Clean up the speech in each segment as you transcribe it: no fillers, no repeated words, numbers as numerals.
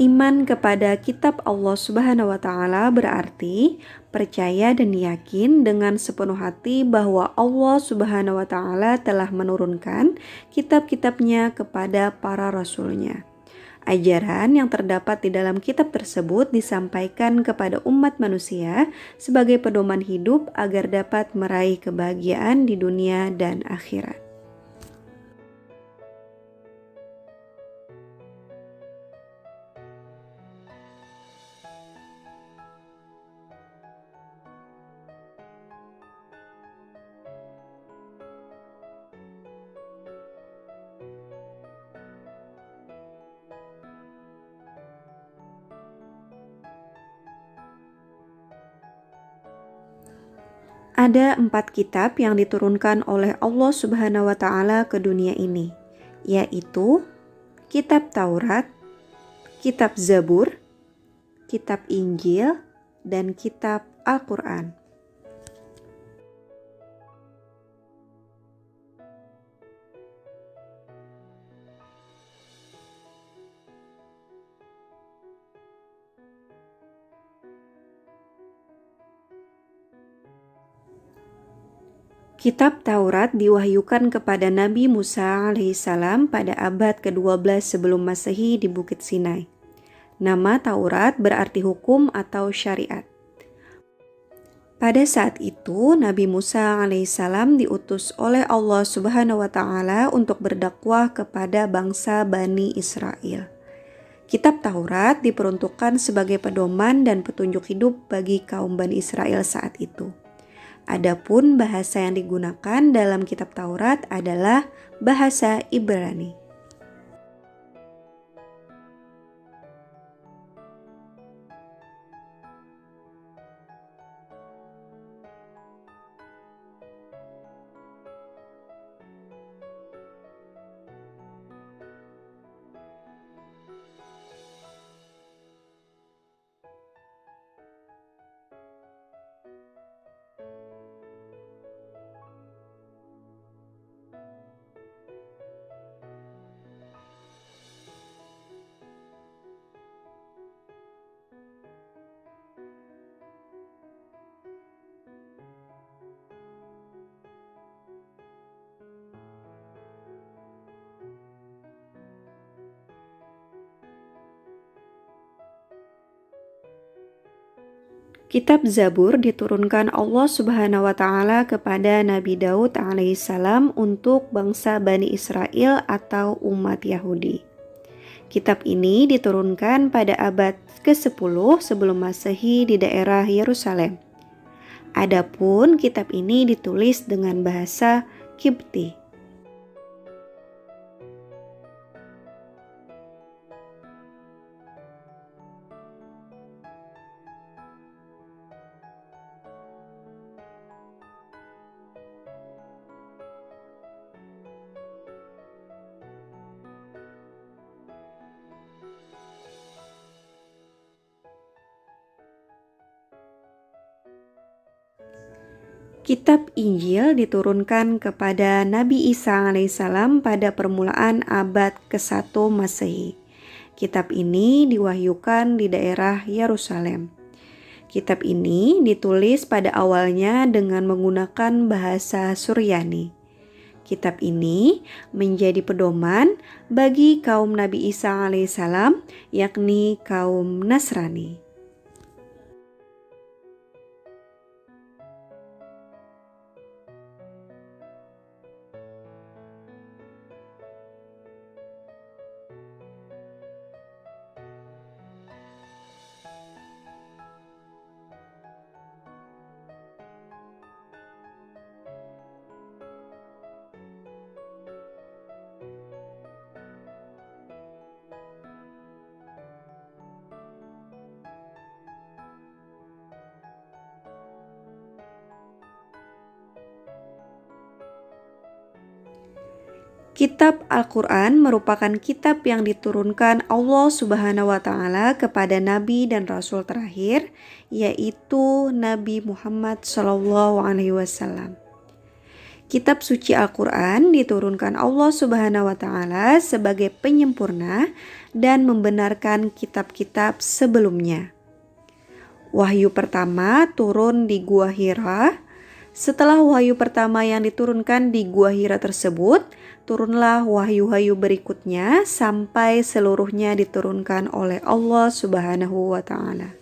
Iman kepada kitab Allah Subhanahu wa Ta'ala berarti percaya dan yakin dengan sepenuh hati bahwa Allah Subhanahu wa Ta'ala telah menurunkan kitab-kitabnya kepada para rasulnya. Ajaran yang terdapat di dalam kitab tersebut disampaikan kepada umat manusia sebagai pedoman hidup agar dapat meraih kebahagiaan di dunia dan akhirat. Ada 4 kitab yang diturunkan oleh Allah Subhanahu wa Ta'ala ke dunia ini, yaitu kitab Taurat, kitab Zabur, kitab Injil, dan kitab Al-Quran. Kitab Taurat diwahyukan kepada Nabi Musa alaihissalam pada abad ke-12 sebelum Masehi di Bukit Sinai. Nama Taurat berarti hukum atau syariat. Pada saat itu, Nabi Musa alaihissalam diutus oleh Allah Subhanahu wa Ta'ala untuk berdakwah kepada bangsa Bani Israel. Kitab Taurat diperuntukkan sebagai pedoman dan petunjuk hidup bagi kaum Bani Israel saat itu. Adapun bahasa yang digunakan dalam kitab Taurat adalah bahasa Ibrani. Kitab Zabur diturunkan Allah Subhanahu wa Ta'ala kepada Nabi Daud alaihissalam untuk bangsa Bani Israel atau umat Yahudi. Kitab ini diturunkan pada abad ke-10 sebelum Masehi di daerah Yerusalem. Adapun kitab ini ditulis dengan bahasa Kipti. Kitab Injil diturunkan kepada Nabi Isa alaihissalam pada permulaan abad ke-1 Masehi. Kitab ini diwahyukan di daerah Yerusalem. Kitab ini ditulis pada awalnya dengan menggunakan bahasa Suryani. Kitab ini menjadi pedoman bagi kaum Nabi Isa alaihissalam, yakni kaum Nasrani. Kitab Al-Quran merupakan kitab yang diturunkan Allah Subhanahu wa Ta'ala kepada Nabi dan Rasul terakhir, yaitu Nabi Muhammad SAW. Kitab suci Al-Quran diturunkan Allah Subhanahu wa Ta'ala sebagai penyempurna dan membenarkan kitab-kitab sebelumnya. Wahyu pertama turun di Gua Hira. Setelah wahyu pertama yang diturunkan di Gua Hira tersebut, turunlah wahyu-wahyu berikutnya sampai seluruhnya diturunkan oleh Allah Subhanahu wa Ta'ala.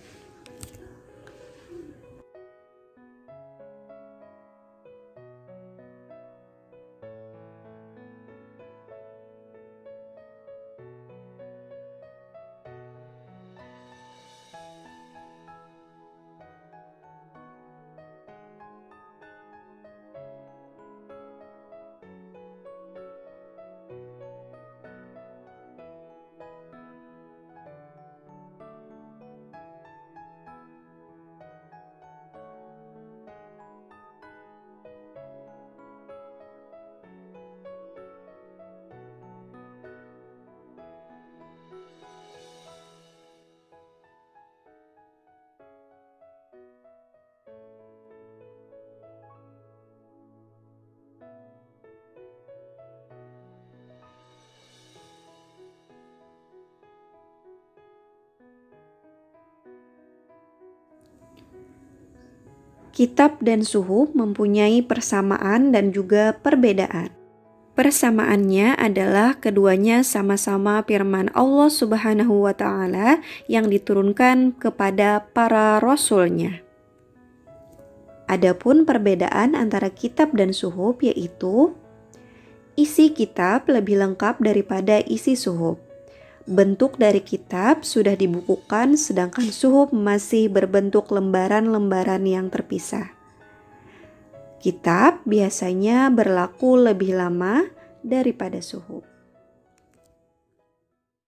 Kitab dan suhuf mempunyai persamaan dan juga perbedaan. Persamaannya adalah keduanya sama-sama firman Allah Subhanahu wa Ta'ala yang diturunkan kepada para rasulnya. Adapun perbedaan antara kitab dan suhuf yaitu isi kitab lebih lengkap daripada isi suhuf. Bentuk dari kitab sudah dibukukan sedangkan suhuf masih berbentuk lembaran-lembaran yang terpisah. Kitab biasanya berlaku lebih lama daripada suhuf.